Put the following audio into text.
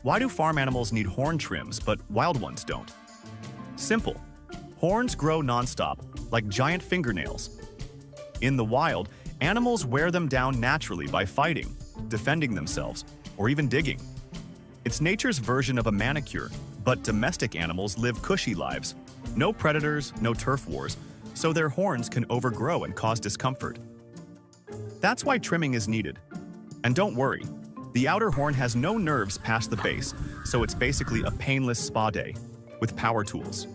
Why do farm animals need horn trims but wild ones don't? Simple. Horns grow nonstop, like giant fingernails. In the wild, animals wear them down naturally by fighting, defending themselves, or even digging. It's nature's version of a manicure, but domestic animals live cushy lives. No predators, no turf wars, so their horns can overgrow and cause discomfort. That's why trimming is needed. And don't worry, the outer horn has no nerves past the base, so it's basically a painless spa day with power tools.